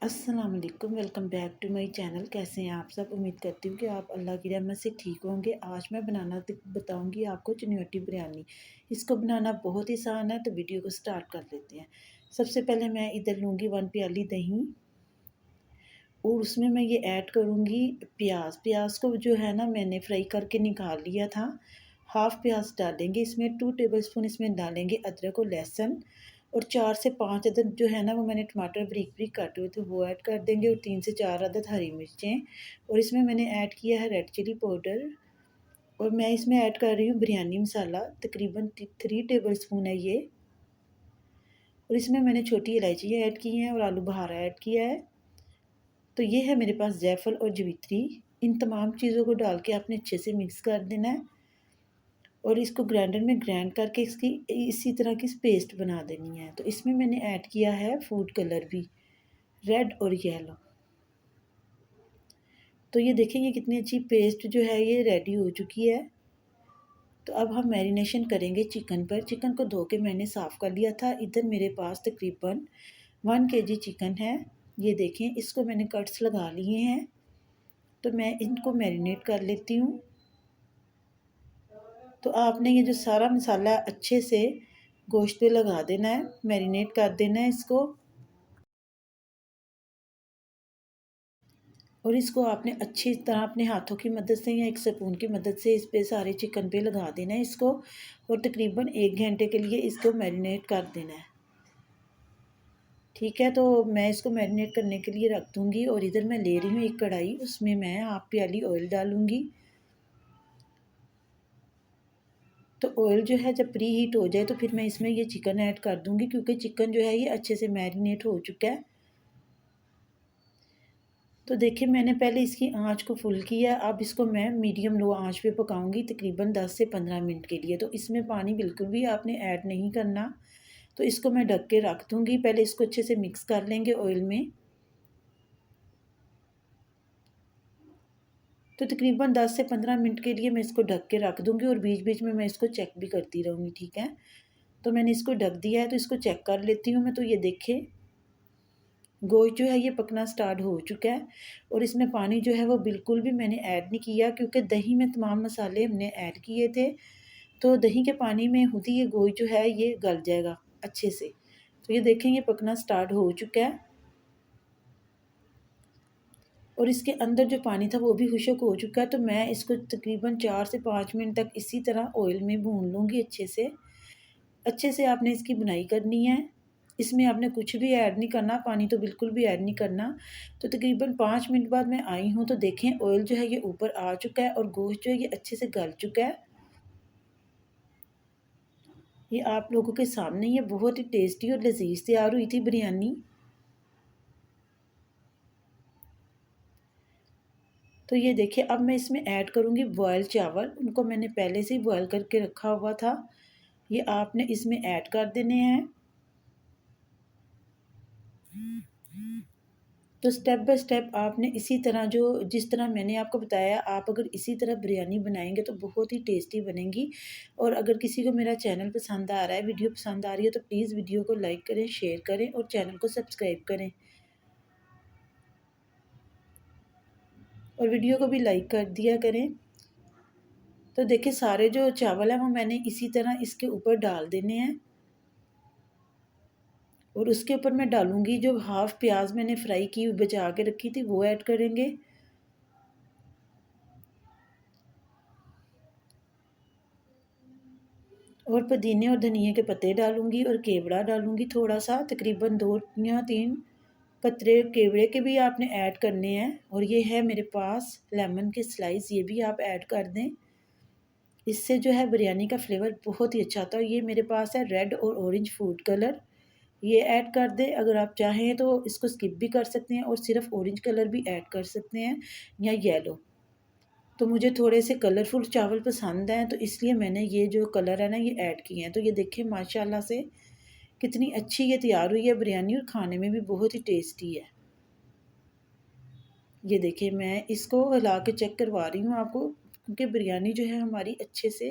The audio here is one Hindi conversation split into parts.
अस्सलाम वालेकुम, welcome back to my channel. कैसे हैं आप सब? उम्मीद करती हूँ कि आप अल्लाह की रहमत से ठीक होंगे। आज मैं बनाना बताऊँगी आपको चिकन बिरयानी। इसको बनाना बहुत ही आसान है, तो वीडियो को स्टार्ट कर लेते हैं। सबसे पहले मैं इधर लूँगी 1 प्याली दही और उसमें मैं ये ऐड करूँगी प्याज। प्याज को जो है ना मैंने फ्राई करके निकाल लिया था। हाफ़ प्याज डालेंगे इसमें, 2 टेबलस्पून इसमें डालेंगे अदरक और लहसुन और 4 से 5 अदद जो है ना वो मैंने टमाटर बारीक-बारीक काटे हुए थे वो ऐड कर देंगे और 3 से 4 अदद हरी मिर्चें और इसमें मैंने ऐड किया है रेड चिली पाउडर और मैं इसमें ऐड कर रही हूँ बिरयानी मसाला, तकरीबन 3 टेबलस्पून है ये और इसमें मैंने छोटी इलायची ऐड की है और आलू बहारा ऐड किया है। तो ये है मेरे पास जायफल और जवित्री। इन तमाम चीज़ों को डाल के आपने अच्छे से मिक्स कर देना है और इसको ग्राइंडर में ग्राइंड करके इसकी इसी तरह की पेस्ट बना देनी है। तो इसमें मैंने ऐड किया है फूड कलर भी, रेड और येलो। तो ये देखें ये कितनी अच्छी पेस्ट जो है ये रेडी हो चुकी है। तो अब हम मैरिनेशन करेंगे चिकन पर। चिकन को धो के मैंने साफ़ कर लिया था। इधर मेरे पास तकरीबन 1 केजी चिकन है। ये देखें इसको मैंने कट्स लगा लिए हैं। तो मैं इनको मैरिनेट कर लेती हूँ। तो आपने ये जो सारा मसाला अच्छे से गोश्त पे लगा देना है, मैरिनेट कर देना है इसको और इसको आपने अच्छी तरह अपने हाथों की मदद से या एक स्पून की मदद से इस पे सारे चिकन पे लगा देना है इसको और तकरीबन 1 घंटे के लिए इसको मैरिनेट कर देना है। ठीक है, तो मैं इसको मैरिनेट करने के लिए रख दूँगी और इधर मैं ले रही हूँ एक कढ़ाई, उसमें मैं हाफ़ प्याली ऑयल डालूँगी। तो ऑयल जो है जब प्री हीट हो जाए तो फिर मैं इसमें ये चिकन ऐड कर दूँगी क्योंकि चिकन जो है ये अच्छे से मैरिनेट हो चुका है। तो देखिए मैंने पहले इसकी आँच को फुल किया, अब इसको मैं मीडियम लो आँच पे पकाऊँगी तकरीबन 10 से 15 मिनट के लिए। तो इसमें पानी बिल्कुल भी आपने ऐड नहीं करना। तो इसको मैं ढक के रख दूँगी, पहले इसको अच्छे से मिक्स कर लेंगे ऑयल में। तो तकरीबन 10 से 15 मिनट के लिए मैं इसको ढक के रख दूँगी और बीच-बीच में मैं इसको चेक भी करती रहूँगी, ठीक है? तो मैंने इसको ढक दिया है, तो इसको चेक कर लेती हूँ मैं। तो ये देखिए गोश्त जो है ये पकना स्टार्ट हो चुका है और इसमें पानी जो है वो बिल्कुल भी मैंने ऐड नहीं किया क्योंकि दही में तमाम मसाले हमने ऐड किए थे। तो दही के पानी में खुद ही ये गोश्त जो है ये गल जाएगा अच्छे से। तो ये देखें ये पकना स्टार्ट हो चुका है और इसके अंदर जो पानी था वो भी खुश्क हो चुका है। तो मैं इसको तकरीबन 4 से 5 मिनट तक इसी तरह ऑयल में भून लूँगी अच्छे से। अच्छे से आपने इसकी बुनाई करनी है। इसमें आपने कुछ भी ऐड नहीं करना, पानी तो बिल्कुल भी ऐड नहीं करना। तो तकरीबन 5 मिनट बाद मैं आई हूँ तो देखें ऑयल जो है ये ऊपर आ चुका है और गोश्त जो है ये अच्छे से गल चुका है। ये आप लोगों के सामने ये बहुत ही टेस्टी और लज़ीज़ तैयार हुई थी बिरयानी। तो ये देखिए अब मैं इसमें ऐड करूँगी बॉयल चावल, उनको मैंने पहले से ही बॉयल करके रखा हुआ था। ये आपने इसमें ऐड कर देने हैं। तो स्टेप बाय स्टेप आपने इसी तरह जो जिस तरह मैंने आपको बताया आप अगर इसी तरह बिरयानी बनाएंगे तो बहुत ही टेस्टी बनेगी। और अगर किसी को मेरा चैनल पसंद आ रहा है, वीडियो पसंद आ रही है तो प्लीज़ वीडियो को लाइक करें, शेयर करें और चैनल को सब्सक्राइब करें और वीडियो को भी लाइक कर दिया करें। तो देखिए सारे जो चावल हैं वो मैंने इसी तरह इसके ऊपर डाल देने हैं और उसके ऊपर मैं डालूँगी जो हाफ़ प्याज मैंने फ्राई की बचा के रखी थी वो ऐड करेंगे। और पुदीने और धनिए के पत्ते डालूँगी और केवड़ा डालूँगी थोड़ा-सा, तकरीबन 2 या 3 पत्ते केवड़े के भी आपने ऐड करने हैं। और ये है मेरे पास लेमन के स्लाइस, ये भी आप ऐड कर दें। इससे जो है बिरयानी का फ्लेवर बहुत ही अच्छा आता है। ये मेरे पास है रेड और ऑरेंज फूड कलर, ये ऐड कर दें। अगर आप चाहें तो इसको स्किप भी कर सकते हैं और सिर्फ़ ऑरेंज कलर भी ऐड कर सकते हैं या येलो। तो मुझे थोड़े से कलरफुल चावल पसंद हैं तो इसलिए मैंने ये जो कलर है ना ये ऐड किए हैं। तो ये देखिए माशाल्लाह से कितनी अच्छी ये तैयार हुई है बिरयानी और खाने में भी बहुत ही टेस्टी है। ये देखिए मैं इसको हिला के चेक करवा रही हूँ आपको क्योंकि बिरयानी जो है हमारी अच्छे से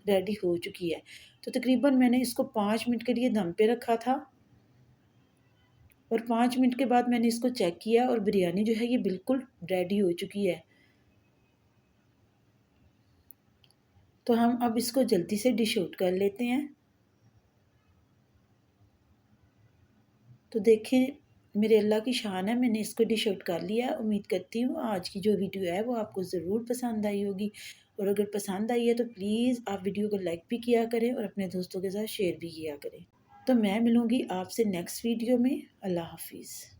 रेडी हो चुकी है। तो तकरीबन मैंने इसको 5 मिनट के लिए दम पे रखा था और 5 मिनट के बाद मैंने इसको चेक किया और बिरयानी जो है ये बिल्कुल रेडी हो चुकी है। तो हम अब इसको जल्दी से डिश आउट कर लेते हैं। तो देखें, मेरे अल्लाह की शान है, मैंने इसको डिश आउट कर लिया। उम्मीद करती हूँ आज की जो वीडियो है वो आपको ज़रूर पसंद आई होगी, और अगर पसंद आई है तो प्लीज़ आप वीडियो को लाइक भी किया करें और अपने दोस्तों के साथ शेयर भी किया करें। तो मैं मिलूँगी आपसे नेक्स्ट वीडियो में। अल्लाह हाफिज़।